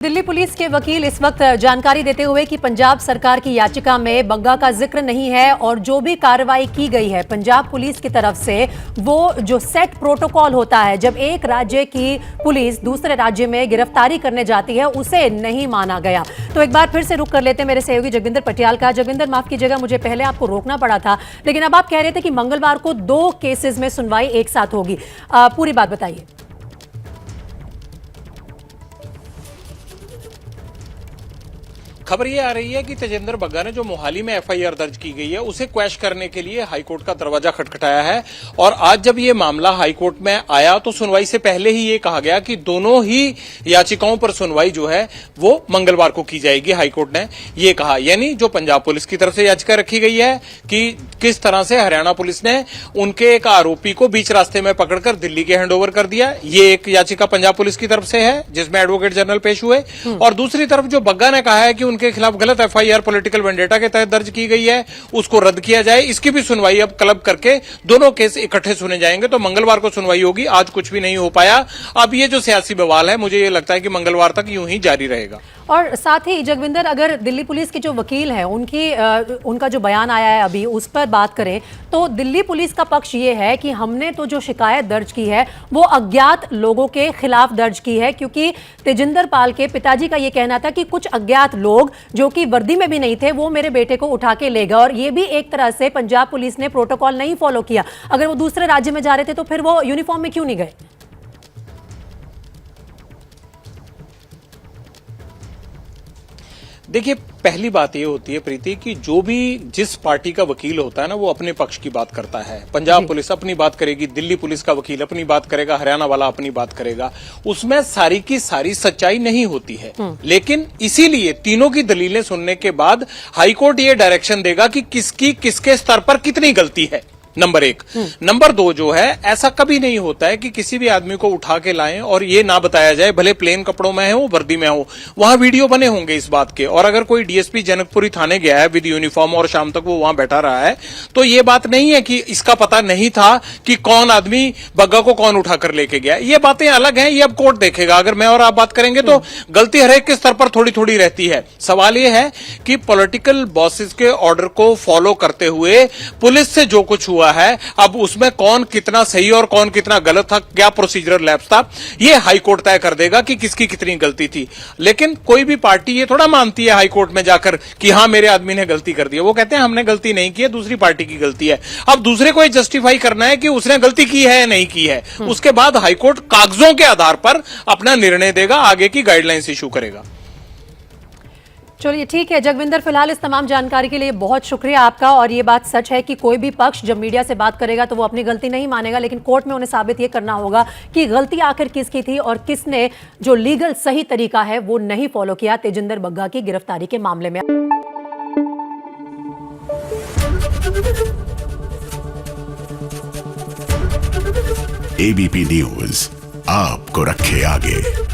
Delhi police के वकील इस वक्त जानकारी देते हुए कि पंजाब सरकार की याचिका में बग्गा का जिक्र नहीं है और जो भी कार्रवाई की गई है पंजाब पुलिस की तरफ से वो जो सेट प्रोटोकॉल होता है जब एक राज्य की पुलिस दूसरे राज्य में गिरफ्तारी करने जाती है उसे नहीं माना गया। तो एक बार फिर से रुक कर लेते हैं मेरे सहयोगी जगविंदर पटियाल का। जगविंदर, माफ कीजिएगा, मुझे पहले आपको रोकना पड़ा था, लेकिन अब आप कह रहे थे कि मंगलवार को 2 केसेस में सुनवाई एक साथ होगी। पूरी बात बताइए। खबर ये आ रही है कि तेजेंद्र बग्गा ने जो मोहाली में एफआईआर दर्ज की गई है उसे क्वैश करने के लिए हाईकोर्ट का दरवाजा खटखटाया है। और आज जब ये मामला हाईकोर्ट में आया तो सुनवाई से पहले ही ये कहा गया कि दोनों ही याचिकाओं पर सुनवाई जो है वो मंगलवार को की जाएगी। हाईकोर्ट ने ये कहा, यानी जो पंजाब पुलिस की तरफ से याचिका रखी गई है कि किस तरह से हरियाणा पुलिस ने उनके एक आरोपी को बीच रास्ते में पकड़कर दिल्ली के हैंडओवर कर दिया, ये एक याचिका पंजाब पुलिस की तरफ से है जिसमें एडवोकेट जनरल पेश हुए। और दूसरी तरफ जो बग्गा ने कहा है कि उनके खिलाफ गलत एफआईआर पॉलिटिकल वेंडेटा के तहत दर्ज की गई है उसको रद्द किया जाए, इसकी भी सुनवाई अब क्लब करके दोनों केस इकट्ठे सुने जाएंगे। तो मंगलवार को सुनवाई होगी, आज कुछ भी नहीं हो पाया। अब ये जो सियासी बवाल है मुझे ये लगता है कि मंगलवार तक यूं ही जारी रहेगा। और साथ ही जगविंदर, अगर दिल्ली पुलिस के जो वकील हैं उनका जो बयान आया है अभी उस पर बात करें तो दिल्ली पुलिस का पक्ष ये है कि हमने तो जो शिकायत दर्ज की है वो अज्ञात लोगों के खिलाफ दर्ज की है, क्योंकि तेजिंदर पाल के पिताजी का ये कहना था कि कुछ अज्ञात लोग जो कि वर्दी में भी नहीं थे वो मेरे बेटे को उठा के ले गए। और ये भी एक तरह से पंजाब पुलिस ने प्रोटोकॉल नहीं फॉलो किया। अगर वो दूसरे राज्य में जा रहे थे तो फिर वो यूनिफॉर्म में क्यों नहीं गए? देखिए, पहली बात ये होती है प्रीति कि जो भी जिस पार्टी का वकील होता है ना वो अपने पक्ष की बात करता है। पंजाब पुलिस अपनी बात करेगी, दिल्ली पुलिस का वकील अपनी बात करेगा, हरियाणा वाला अपनी बात करेगा, उसमें सारी की सारी सच्चाई नहीं होती है। लेकिन इसीलिए तीनों की दलीलें सुनने के बाद हाईकोर्ट ये डायरेक्शन देगा कि किसकी किसके स्तर पर कितनी गलती है, नंबर 1। नंबर 2 जो है, ऐसा कभी नहीं होता है कि किसी भी आदमी को उठा के लाएं और ये ना बताया जाए, भले प्लेन कपड़ों में हो वर्दी में हो, वहां वीडियो बने होंगे इस बात के। और अगर कोई डीएसपी जनकपुरी थाने गया है विद यूनिफॉर्म और शाम तक वो वहां बैठा रहा है तो ये बात नहीं है कि इसका पता नहीं था कि कौन आदमी बग्गा को कौन उठा कर लेके गया। ये बातें अलग हैं, ये अब कोर्ट देखेगा। अगर मैं और आप बात करेंगे तो गलती हरेक के स्तर पर थोड़ी थोड़ी रहती है। सवाल ये है कि पॉलिटिकल बॉसेस के ऑर्डर को फॉलो करते हुए पुलिस से जो कुछ हुआ है, अब उसमें कौन कितना सही और कौन कितना गलत था, क्या प्रोसीजरल लैप्स था, ये हाईकोर्ट तय कर देगा कि किसकी कितनी गलती थी। लेकिन कोई भी पार्टी ये थोड़ा मानती है हाईकोर्ट में जाकर कि हां मेरे आदमी ने गलती कर दी है। वो कहते हैं हमने गलती नहीं की है, दूसरी पार्टी की गलती है। अब दूसरे को ये जस्टिफाई करना है कि उसने गलती की है या नहीं की है। उसके बाद हाईकोर्ट कागजों के आधार पर अपना निर्णय देगा, आगे की गाइडलाइंस इशू करेगा। चलिए ठीक है जगविंदर, फिलहाल इस तमाम जानकारी के लिए बहुत शुक्रिया आपका। और ये बात सच है कि कोई भी पक्ष जब मीडिया से बात करेगा तो वो अपनी गलती नहीं मानेगा, लेकिन कोर्ट में उन्हें साबित ये करना होगा कि गलती आखिर किसकी थी और किसने जो लीगल सही तरीका है वो नहीं फॉलो किया तेजिंदर बग्गा की गिरफ्तारी के मामले में। एबीपी न्यूज आपको रखे आगे।